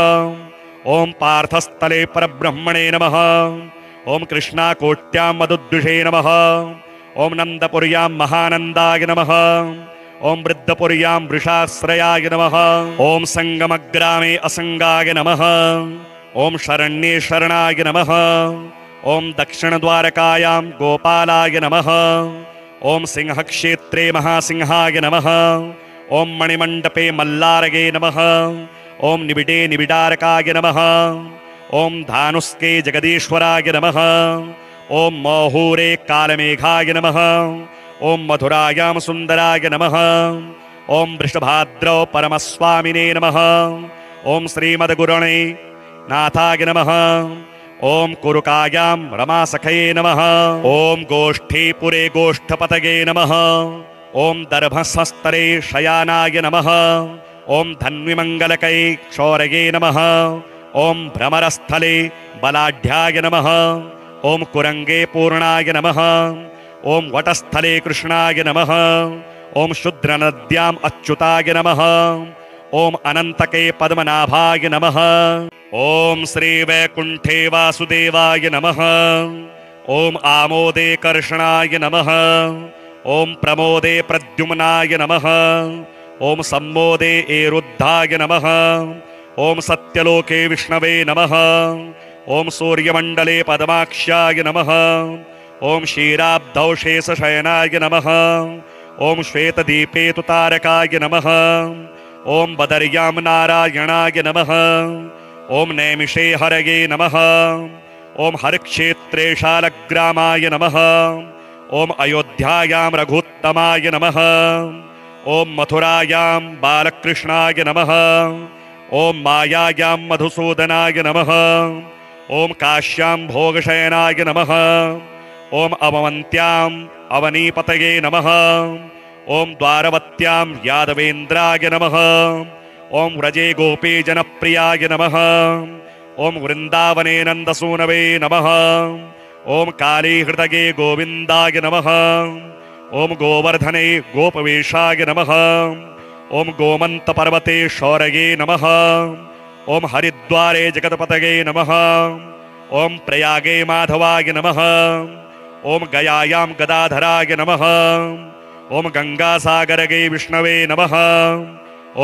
ओम पार्थस्थले परब्रह्मणे नमः। ओम कृष्णाकोट्यां मधुद्विषे नमः। ओम नन्दपुर्यां महानन्दाय नमः। ओम वृद्धपुर्यां वृषाश्रयाय नमः। ओम संगमग्रामे असंगाय नमः। ओम शरण्ये शरणाय नमः। ओम दक्षिणद्वारकायां गोपालाय नमः। ओम सिंहक्षेत्रे महासिंहाय नमः। ओम मणिमण्डपे मल्लारगे नमः। ओम निबिडे निबिडारकाय नमः। ओम धानुष्के जगदीश्वराय नमः। ओम मौहूरे कालमेघाय नमः। ओम मधुरायां सुन्दराय नमः। ॐ वृषभाद्रौ परमस्वामिने नमः। ॐ श्रीमद्गुरुणे नाथाय नमः। ॐ कुरुकायां रमासखये नमः। ॐ गोष्ठीपुरे गोष्ठपतये नमः। ॐ दर्भसस्तरे शयानाय नमः। ॐ धन्विमङ्गलकै क्षौरये नमः। ॐ भ्रमरस्थले बलाढ्याय नमः। ॐ कुरङ्गे पूर्णाय नमः। ॐ वटस्थले कृष्णाय नमः। ॐ शुद्रनद्याम् अच्युताय नमः। ॐ अनन्तके पद्मनाभाय नमः। ॐ श्रीवैकुण्ठे वासुदेवाय नमः। ॐ आमोदे कर्षणाय नमः। ॐ प्रमोदे प्रद्युम्नाय नमः। ॐ सम्मोदे एरुद्धाय नमः। ॐ सत्यलोके विष्णवे नमः। ॐ सूर्यमण्डले पद्माक्ष्याय नमः। ॐ क्षीराब्धौ शेषशयनाय नमः। ॐ श्वेतदीपे तुतारकाय नमः। ॐ बदर्यां नारायणाय नमः। ॐ नैमिषे हरये नमः। ॐ हरक्षेत्रे शालग्रामाय नमः। ॐ अयोध्यायां रघुत्तमाय नमः। ॐ मथुरायां बालकृष्णाय नमः। ॐ मायायां मधुसूदनाय नमः। ॐ काश्यां भोगशयनाय नमः। ॐ अवमन्त्याम् अवनीपतये नमः। ॐ द्वारवत्यां यादवेन्द्राय नमः। ॐ व्रजे गोपी जनप्रियाय नमः। ॐ वृन्दावने नन्दसूनवे नमः। ॐ कालीहृदये गोविन्दाय नमः। ॐ गोवर्धने गोपवेशाय नमः। ॐ गोमन्तपर्वते शौरये नमः। ॐ हरिद्वारे जगत्पतये नमः। ॐ प्रयागे माधवाय नमः। ॐ गयायां गदाधराय नमः। ॐ गङ्गासागरगे विष्णवे नमः।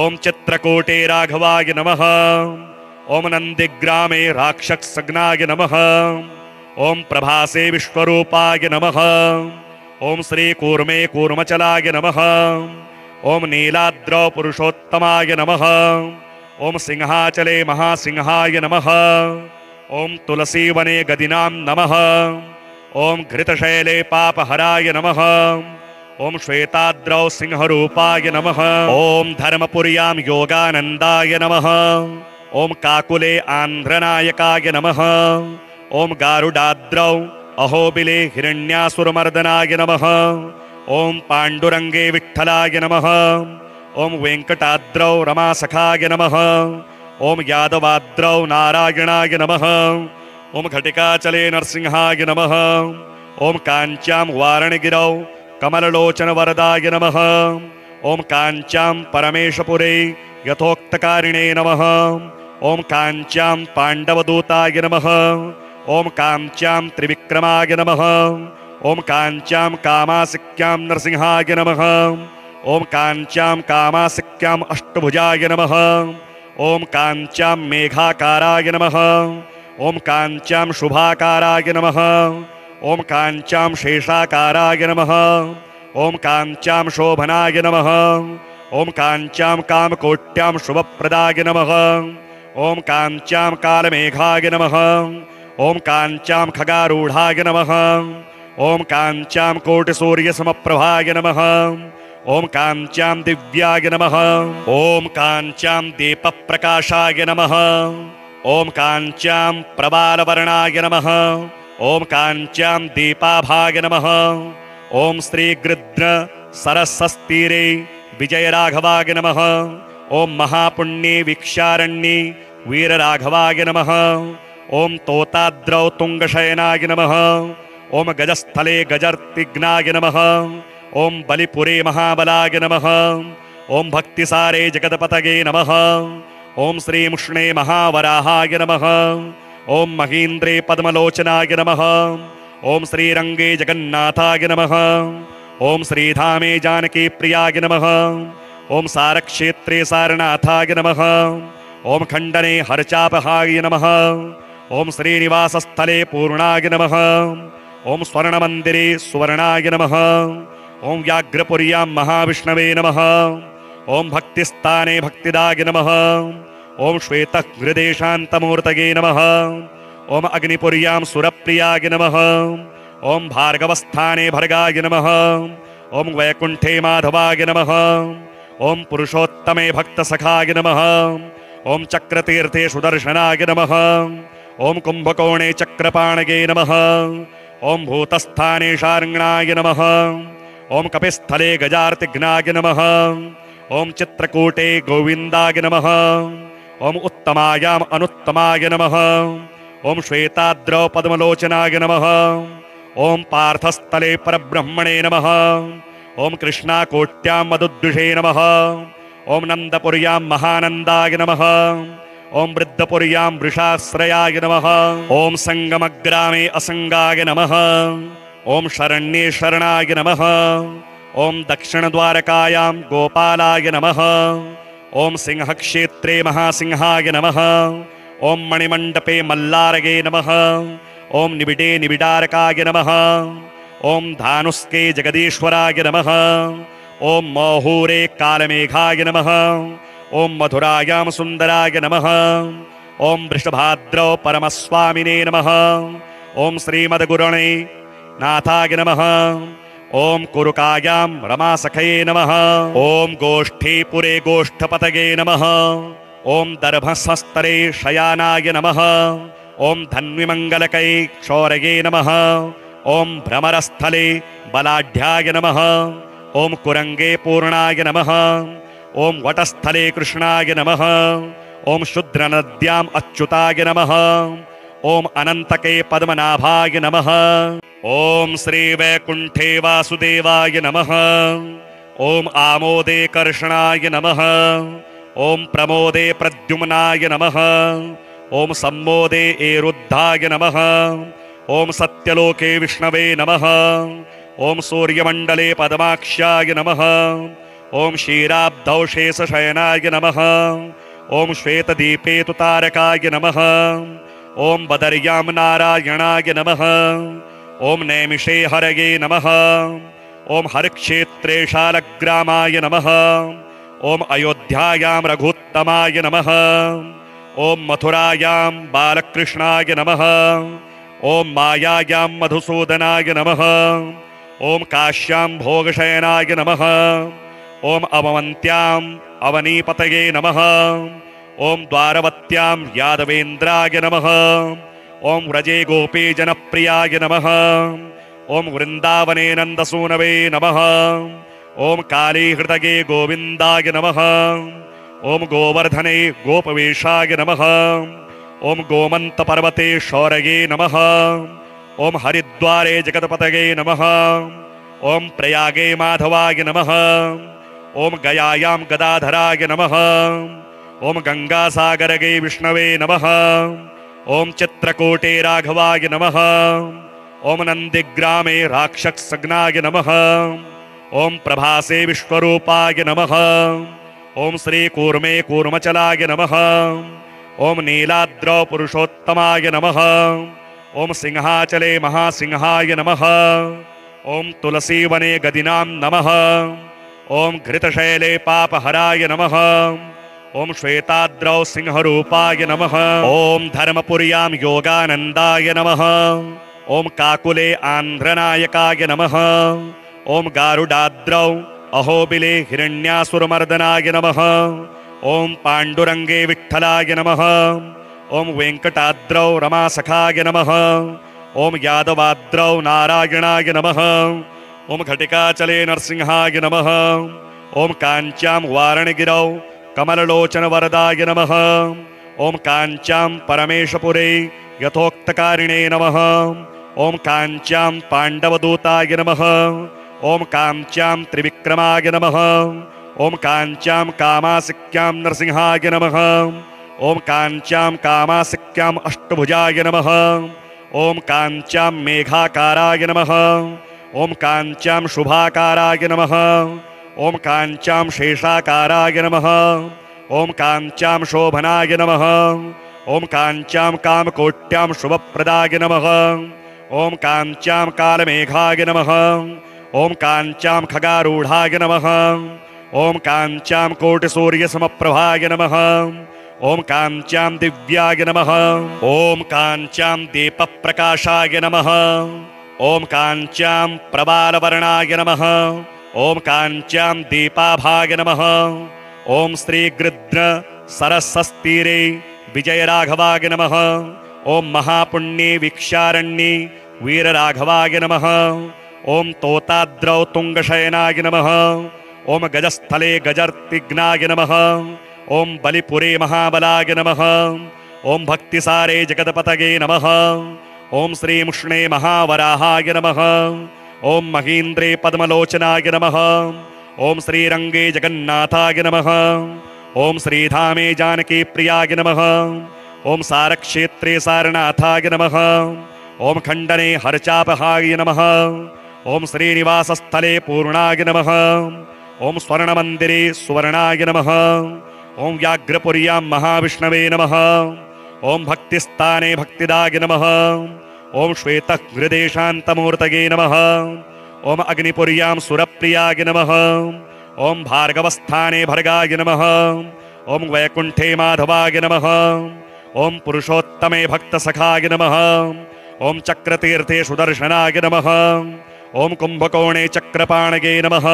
ॐ चित्रकूटे राघवाय नमः। ॐ नन्दिग्रामे राक्षसग्नाय नमः। ॐ प्रभासे विश्वरूपाय नमः। ॐ श्रीकूर्मे कूर्मचलाय नमः। ॐ नीलाद्रौ पुरुषोत्तमाय नमः। ॐ सिंहाचले महासिंहाय नमः। ॐ तुलसीवने गदिनां नमः। ॐ घृतशैले पापहराय नमः। ॐ श्वेताद्रौ सिंहरूपाय नमः। ॐ धर्मपुर्यां योगानन्दाय नमः। ॐ काकुले आन्ध्रनायकाय नमः। ॐ गारुडाद्रौ अहोबिले हिरण्यासुरमर्दनाय नमः। ॐ पाण्डुरङ्गे विठ्ठलाय नमः। ॐ वेङ्कटाद्रौ रमासखाय नमः। ॐ यादवाद्रौ नारायणाय नमः। ॐ घटिकाचले नरसिंहाय नमः। ॐ काञ्च्यां वारणगिरौ कमललोचनवरदाय नमः। ॐ काञ्च्यां परमेशपुरे यथोक्तकारिणे नमः। ॐ काञ्च्यां पाण्डवदूताय नमः। ॐ काञ्च्यां त्रिविक्रमाय नमः। ॐ काञ्च्यां कामासिक्यां नरसिंहाय नमः। ॐ काञ्च्यां कामासिक्याम् अष्टभुजाय नमः। ॐ काञ्च्यां मेघाकाराय नमः। ॐ काञ्च्यां शुभाकाराय नमः। ॐ काञ्च्यां शेषाकाराय नमः। ॐ काञ्च्यां शोभनाय नमः। ॐ काञ्च्यां कामकोट्यां शुभप्रदाय नमः। ॐ काञ्च्यां कालमेघाय नमः। ॐ काञ्च्यां खगारूढाय नमः। ॐ काञ्च्यां कोटिसूर्यसमप्रभाय नमः। ॐ काञ्च्यां दिव्याय नमः। ॐ काञ्च्यां दीपप्रकाशाय नमः। ॐ काञ्च्यां प्रबालवर्णाय नमः। ॐ काञ्च्यां दीपाभाय नमः। ॐ श्रीगृध्र सरस्वस्तीरे विजयराघवाय नमः। ॐ महापुण्ये वीक्षारण्ये वीरराघवाय नमः। ॐ तोताद्रौ तुङ्गशयनाय नमः। ॐ गजस्थले गजर्तिघ्नाय नमः। ॐ बलिपुरे महाबलाय नमः। ॐ भक्तिसारे जगत्पतये नमः। ॐ श्रीमुष्णे महावराहाय नमः। ॐ महीन्द्रे पद्मलोचनाय नमः। ॐ श्रीरङ्गे जगन्नाथाय नमः। ॐ श्रीधामे जानकीप्रियाय नमः। ॐ सारक्षेत्रे सारनाथाय नमः। ॐ खण्डने हरचापहाय नमः। ॐ श्रीनिवासस्थले पूर्णाय नमः। ॐ स्वर्णमन्दिरे सुवर्णाय नमः। ॐ व्याघ्रपुर्यां महाविष्णवे नमः। ॐ भक्तिस्थाने भक्तिदाय नमः। ॐ श्वेतहृदेशान्तमूर्तये नमः। ॐ अग्निपुर्यां सुरप्रियाय नमः। ॐ भार्गवस्थाने भर्गाय नमः। ॐ वैकुण्ठे माधवाय नमः। ओम पुरुषोत्तमे भक्तसखाय नमः। ओम चक्रतीर्थे सुदर्शनाय नमः। ओम कुंभकोणे चक्रपाणगे नमः। ओम भूतस्थाने शार्ङ्गणाय नमः। ओम कपिस्थले गजार्तिघ्नाय नमः। ओम चित्रकूटे गोविन्दाय नमः। ओम उत्तमायाम अनुत्तमाय नमः। ओम श्वेताद्रौ पद्मलोचनाय नमः। ओम पार्थस्थले परब्रह्मणे नमः। ओम कृष्णाकोट्यां मधुद्विषे नमः। ओम नंदपुर्यां महानंदाय नमः। ओम वृद्धपुर्यां वृषाश्रयाय नमः। ओम संगमग्रामे असंगाय नमः। ओम शरण्ये शरणाय नमः। ओम दक्षिणद्वारकायां गोपालाय नमः। ओम सिंहक्षेत्रे महासिंहाय नमः। ओम मणिमण्डपे मल्लारगे नमः। ओम निबिडे निबिडारकाय नमः। ओम धानुस्के जगदीश्वराय नमः। ओम मोहूरे कालमेघाय नमः। ओम मधुरायां सुन्दराय नमः। ओम वृषभाद्रौ परमस्वामिने नमः। ओम श्रीमद्गुरुणे नाथाय नमः। ओम कुरुकायां रमासखये नमः। ओम गोष्ठीपुरे गोष्ठपतये नमः। ओम दर्भसस्तरे शयानाय नमः। ओम धन्विमङ्गलकै क्षौरये नमः। ओम भ्रमरस्थले बलाढ्याय नमः। ओम कुरंगे पूर्णाय नमः। ओम वटस्थले कृष्णाय नमः। ओम शुद्रनद्याम् अच्युताय नमः। ओम अनन्तके पद्मनाभाय नमः। ओम श्री वैकुंठे वासुदेवाय नमः। ओम आमोदे कर्षणाय नमः। ओम प्रमोदे प्रद्युम्नाय नमः। ओम सम्मोदे एरुद्धाय नमः। ओम सत्यलोके विष्णवे नमः। ओम सूर्यमण्डले पद्माक्ष्याय नमः। ओम क्षीराब्धौ शेषशयनाय नमः। ओम श्वेतदीपे तुतारकाय नमः। ओम बदर्यां नारायणाय नमः। ओम नैमिषे हरये नमः। ओम हरक्षेत्रे शालग्रामाय नमः। ओम अयोध्यायां रघुत्तमाय नमः। ओम मथुरायां बालकृष्णाय नमः। ओम मायायां मधुसूदनाय नमः। ओम काश्यां भोगशयनाय नमः। ओम अवमन्त्यां अवनीपतये नमः। ओम द्वारवत्यां यादवेन्द्राय नमः। ओम व्रजे गोपी जनप्रियाय नमः। ओम वृन्दावने नन्दसूनवे नमः। ओम कालीहृदये गोविन्दाय नमः। ओम गोवर्धने गोपवेशाय नमः। ओम गोमन्तपर्वते शौरये नमः। ओम हरिद्वारे जगत्पतये नमः। ओम प्रयागे माधवाय नमः। ओम गयायां गदाधराय नमः। ओम गंगासागरगे विष्णवे नमः। ओम चित्रकूटे राघवाय नमः। ओम नंदिग्रामे राक्षसग्नाय नमः। ओम प्रभासे विश्वरूपाय नमः। ओम श्रीकूर्मे कूर्मचलाय नमः। ओम नीलाद्रौ पुरुषोत्तमाय नमः। ओम सिंहाचले महासिंहाय नमः। ओम तुलसीवने गदिनां नमः। ओम घृतशैले पापहराय नमः। ओम श्वेताद्रौ सिंहरूपाय नमः। ओम धर्मपुर्यां योगानन्दाय नमः। ओम काकुले आन्ध्रनायकाय नमः। ओम गारुडाद्रौ अहोबिले हिरण्यासुरमर्दनाय नमः। ओम पाण्डुरङ्गे विठ्ठलाय नमः। ओम वेङ्कटाद्रौ रमासखाय नमः। ओम यादवाद्रौ नारायणाय नमः। ओम घटिकाचले नरसिंहाय नमः। ओम काञ्च्यां वारणगिरौ कमललोचनवरदाय नमः। ओम काञ्च्यां परमेशपुरे यथोक्तकारिणे नमः। ओम काञ्च्यां पाण्डवदूताय नमः। ओम काञ्च्यां त्रिविक्रमाय नमः। ओम काञ्च्यां कामासिक्यां नरसिंहाय नमः। ओम काञ्च्यां कामासिक्यां अष्टभुजाय नमः। ओम काञ्च्यां मेघाकाराय नमः। ओम काञ्च्यां शुभाकाराय नमः। ओम काञ्च्यां शेषाकाराय नमः। ओम काञ्च्यां शोभनाय नमः। ओम काञ्च्यां कामकोट्यां शुभप्रदाय नमः। ओम काञ्च्यां कालमेघाय नमः। ओम काञ्च्यां खगारूढाय नमः। ओम काञ्च्यां कोटिसूर्यसमप्रभाय नमः। ओम काञ्च्यां दिव्याय नमः। ओम काञ्च्यां दीपप्रकाशाय नमः। ओम काञ्च्यां प्रबालवर्णाय नमः। ॐ काञ्च्यां दीपाभाय नमः। ॐ श्रीगृध्र सरस्वस्तीरे विजयराघवाय नमः। ॐ महापुण्ये वीक्षारण्ये वीरराघवाय नमः। ॐ तोताद्रौ तुङ्गशयनाय नमः। ॐ गजस्थले गजर्तिघ्नाय नमः। ॐ बलिपुरे महाबलाय नमः। ॐ भक्तिसारे जगत्पतये नमः। ॐ श्रीमुष्णे महावराहाय नमः। ॐ महीन्द्रे पद्मलोचनाय नमः। ॐ श्रीरङ्गे जगन्नाथाय नमः। ॐ श्रीधामे जानकीप्रियाय नमः। ॐ सारक्षेत्रे सारनाथाय नमः। ॐ खण्डने हरचापहाय नमः। ॐ श्रीनिवासस्थले पूर्णाय नमः। ॐ स्वर्णमन्दिरे सुवर्णाय नमः। ॐ व्याघ्रपुर्यां महाविष्णवे नमः। ॐ भक्तिस्थाने भक्तिदाय नमः। ॐ श्वेतहृदेशान्तमूर्तये नमः। ॐ अग्निपुर्यां सुरप्रियाय नमः। ॐ भार्गवस्थाने भर्गाय नमः। ॐ वैकुण्ठे माधवाय नमः। ॐ पुरुषोत्तमे भक्तसखाय नमः। ॐ चक्रतीर्थे सुदर्शनाय नमः। ॐ कुम्भकोणे चक्रपाणगे नमः।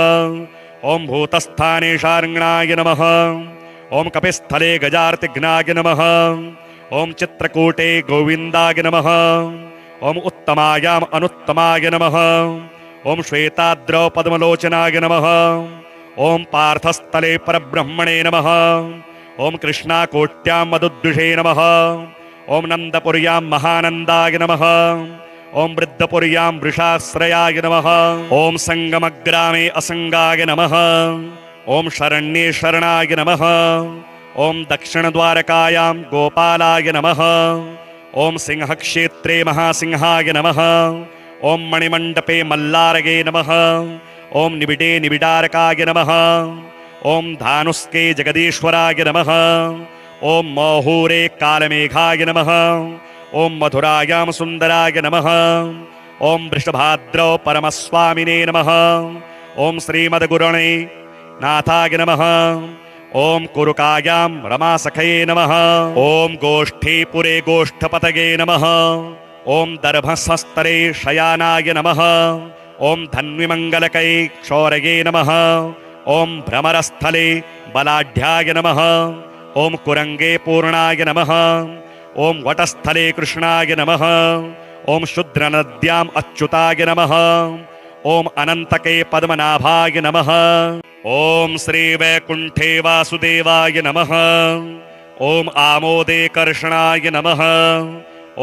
ॐ भूतस्थाने शार्ङ्गणाय नमः। ॐ कपिस्थले गजार्तिघ्नाय नमः। ॐ चित्रकूटे गोविन्दाय नमः। ॐ उत्तमायाम् अनुत्तमाय नमः। ॐ श्वेताद्रौ पद्मलोचनाय नमः। ॐ पार्थस्थले परब्रह्मणे नमः। ॐ कृष्णाकोट्यां मधुद्विषे नमः। ॐ नन्दपुर्यां महानन्दाय नमः। ॐ वृद्धपुर्यां वृषाश्रयाय नमः। ॐ सङ्गमग्रामे असङ्गाय नमः। ॐ शरण्ये शरणाय नमः। ॐ दक्षिणद्वारकायां गोपालाय नमः। ॐ सिंहक्षेत्रे महासिंहाय नमः। ॐ मणिमण्डपे मल्लारगे नमः। ॐ निबिडे निबिडारकाय नमः। ॐ धानुस्के जगदीश्वराय नमः। ॐ मोहूरे कालमेघाय नमः। ॐ मधुरायां सुन्दराय नमः। ॐ वृषभाद्रौ परमस्वामिने नमः। ॐ श्रीमद्गुरणे नाथाय नमः। ॐ कुरुकायां रमासखये नमः। ॐ गोष्ठीपुरे गोष्ठपतये नमः। ॐ दर्भस्थस्तरे शयानाय नमः। ॐ धन्विमङ्गलकै क्षौरये नमः। ॐ भ्रमरस्थले बलाढ्याय नमः। ॐ कुरङ्गे पूर्णाय नमः। ॐ वटस्थले कृष्णाय नमः। ॐ शुद्रनद्याम् अच्युताय नमः। ॐ अनन्तके पद्मनाभाय नमः। ॐ श्रीवैकुण्ठे वासुदेवाय नमः। ॐ आमोदे कर्षणाय नमः।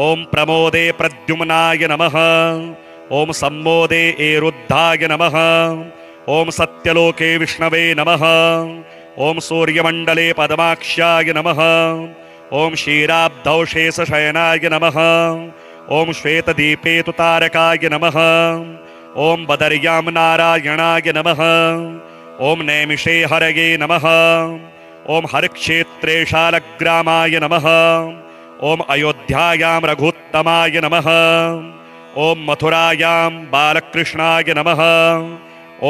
ॐ प्रमोदे प्रद्युम्नाय नमः। ॐ सम्मोदे एरुद्धाय नमः। ॐ सत्यलोके विष्णवे नमः। ॐ सूर्यमण्डले पद्माक्ष्याय नमः। ॐ क्षीराब्धौ शेषशयनाय नमः। ॐ श्वेतदीपे तुतारकाय नमः। ॐ बदर्यां नारायणाय नमः। ॐ नैमिषे हरये नमः। ॐ हरक्षेत्रे शालग्रामाय नमः। ॐ अयोध्यायां रघुत्तमाय नमः। ॐ मथुरायां बालकृष्णाय नमः।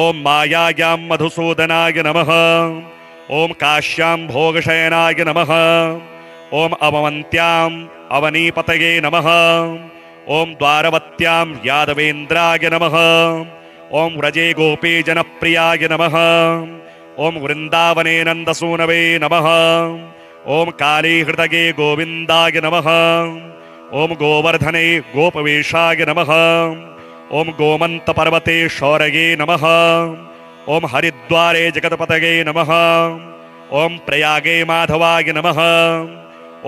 ॐ मायायां मधुसूदनाय नमः। ॐ काश्यां भोगशयनाय नमः। ॐ अवमन्त्याम् अवनीपतये नमः। ॐ द्वारवत्यां यादवेन्द्राय नमः। ॐ व्रजे गोपी जनप्रियाय नमः। ॐ वृन्दावने नन्दसूनवे नमः। ॐ कालीहृदये गोविन्दाय नमः। ॐ गोवर्धने गोपवेशाय नमः। ॐ गोमन्तपर्वते शौरये नमः। ॐ हरिद्वारे जगत्पतये नमः। ॐ प्रयागे माधवाय नमः।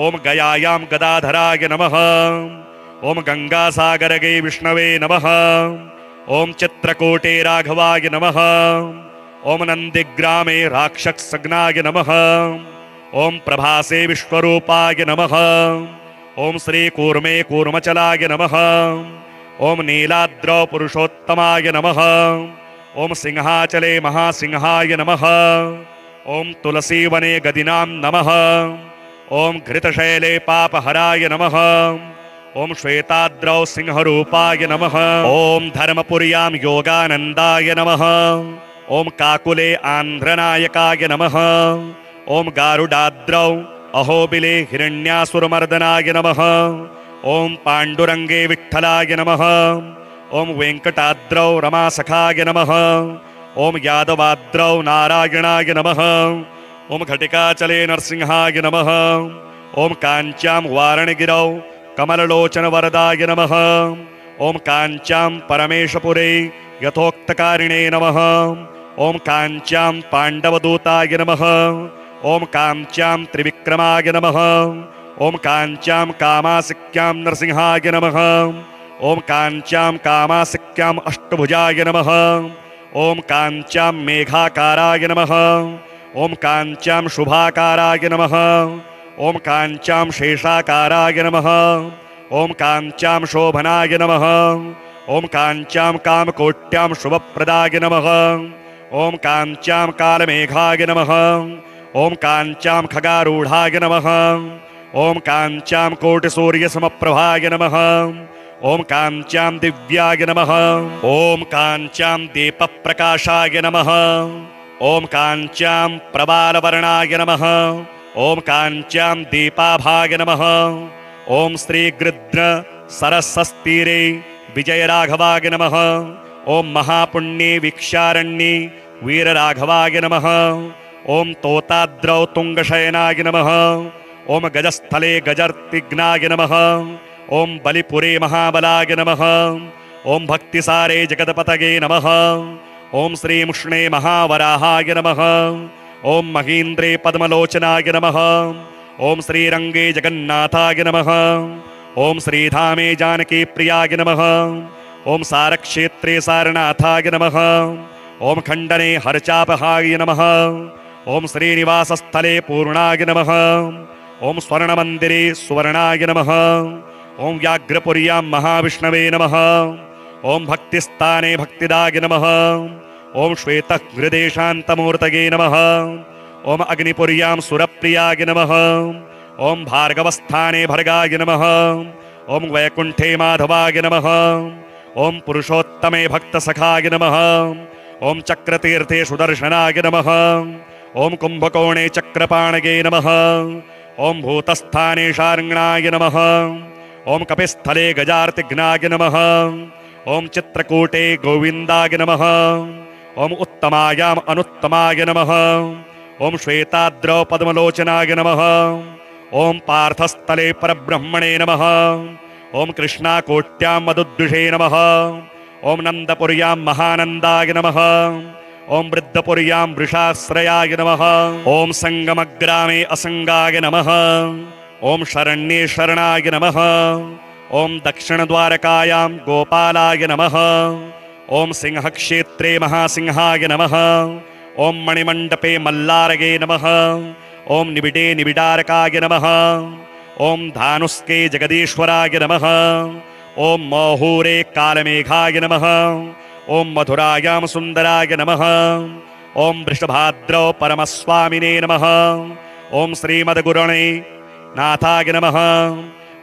ॐ गयायां गदाधराय नमः। ॐ गङ्गासागरगे विष्णवे नमः। ॐ चित्रकूटे राघवाय नमः। ॐ नन्दिग्रामे राक्षसघ्नाय नमः। ॐ प्रभासे विश्वरूपाय नमः। ॐ श्रीकूर्मे कूर्मचलाय नमः। ॐ नीलाद्रौ पुरुषोत्तमाय नमः। ॐ सिंहाचले महासिंहाय नमः। ॐ तुलसीवने गदिनां नमः। ॐ घृतशैले पापहराय नमः। ॐ श्वेताद्रौ सिंहरूपाय नमः। ॐ धर्मपुर्यां योगानन्दाय नमः। ॐ काकुले आन्ध्रनायकाय नमः। ॐ गारुडाद्रौ अहोबिले हिरण्यासुरमर्दनाय नमः। ॐ पाण्डुरङ्गे विठ्ठलाय नमः। ॐ वेङ्कटाद्रौ रमासखाय नमः। ओम यादवाद्रौ नारायणाय नमः। ओम घटिकाचले नरसिंहाय नमः। ओम कांच्यां वारणगिरौ कमललोचन वरदाय नमः। ओम कांच्यां परमेशपुरे यथोक्तकारिणे नमः। ओम कांच्यां पांडवदूताय नमः। ओम कांच्यां त्रिविक्रमाय नमः। ओम कांच्यां कामासिक्यां नरसिंहाय नमः। ओम कांच्यां कामासिक्यां अष्टभुजाय नमः। ओम कांच्यां मेघाकाराय नमः। ओम कांच्यां शुभाकाराय नमः। ओम कांच्यां शेषाकाराय नमः। ओम कांच्यां शोभनाय नमः। ओम कांच्यां कामकोट्यां शुभप्रदाय नमः। ओम कांच्यां कालमेघाय नमः। ओम कांच्यां खगारूढाय नमः। ओम कांच्यां कोटिसूर्यसमप्रभाय नमः। ओम कांच्यां दिव्याय नमः। ओम कांच्यां दीपप्रकाशाय नमः। ओम कांच्यां प्रबालवर्णाय नमः। ओम कांच्यां दीपाभाय नमः। ओम श्री गृध्र सरस्वस्तीरे विजयराघवाय नमः। ओम महापुण्ये वीक्षारण्ये वीरराघवाय नमः। ओम तोताद्रौ तुंगशयनाय नमः। ओम गजस्थले गजर्तिघ्नाय नमः। ओम बलिपुरे महाबलाय नमः। ओम भक्तिसारे जगतपतये नमः। ओम श्रीमुष्णे महावराहाय नमः। ओम महीन्द्रे पद्मलोचनाय नमः। ओम श्रीरंगे जगन्नाथाय नमः। ओम श्रीधामे जानकी प्रियाय नमः। ओम सारक्षेत्रे सारनाथाय नमः। ओम खंडने हरचापहाय नमः। ओम श्रीनिवासस्थले पूर्णाय नमः। ओम स्वर्णमन्दिरे सुवर्णाय नमः। ओम व्याघ्रपुर्यां महाविष्णवे नमः। ओम भक्तिस्थाने भक्तिदाय नमः। ओम श्वेतहृदेशान्तमूर्तये नमः। ओम अग्निपुर्यां सुरप्रियाय नमः। ओम भार्गवस्थाने भर्गाय नमः। ओम वैकुंठे माधवाय नमः। ओम पुरुषोत्तमे भक्तसखाय नमः। ओम चक्रतीर्थे सुदर्शनाय नमः। ओम कुंभकोणे चक्रपाणये नमः। ओम भूतस्थाने शार्ङ्गणाय नमः। ओम कपिस्थले गजार्तिघ्नाय नमः। ओम चित्रकूटे गोविन्दाय नमः। ओम उत्तमायाम अनुत्तमाय नमः। ओम श्वेताद्रौ पद्मलोचनाय नमः। ओम पार्थस्थले परब्रह्मणे नमः। ओम कृष्णाकोट्यां मधुद्विषे नमः। ओम नंदपुर्यां महानंदाय नमः। ओम वृद्धपुर्यां वृषाश्रयाय नमः। ओम संगमग्रामे असंगाय नमः। ओम शरण्ये शरणाय नमः। ओम दक्षिणद्वारकायां गोपालाय नमः। ओम सिंहक्षेत्रे महासिंहाय नमः। ओम मणिमण्डपे मल्लारगे नमः। ओम निबिडे निबिडारकाय नमः। ओम धानुष्के जगदीश्वराय नमः। ओम मोहूरे कालमेघाय नमः। ओम मधुरायां सुन्दराय नमः। ओम वृषभाद्रौ परमस्वामिने नमः। ओम श्रीमद्गुरणे नाथाय नमः।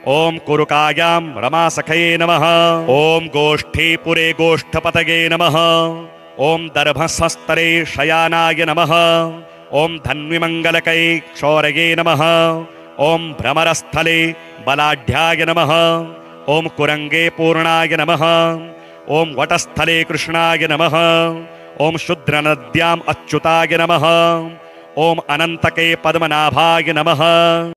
ओम कुरुकायां रमासखये नमः। ओम गोष्ठीपुरे गोष्ठपतये नमः। ओम दर्भसस्तरे शयानाय नमः। ओम धन्विमङ्गलकै क्षौरये नमः। ओम भ्रमरस्थले बलाढ्याय नमः। ओम कुरंगे पूर्णाय नमः। ओम वटस्थले कृष्णाय नमः। ओम शुद्रनद्याम् अच्युताय नमः। ओम अनन्तके पद्मनाभाय नमः।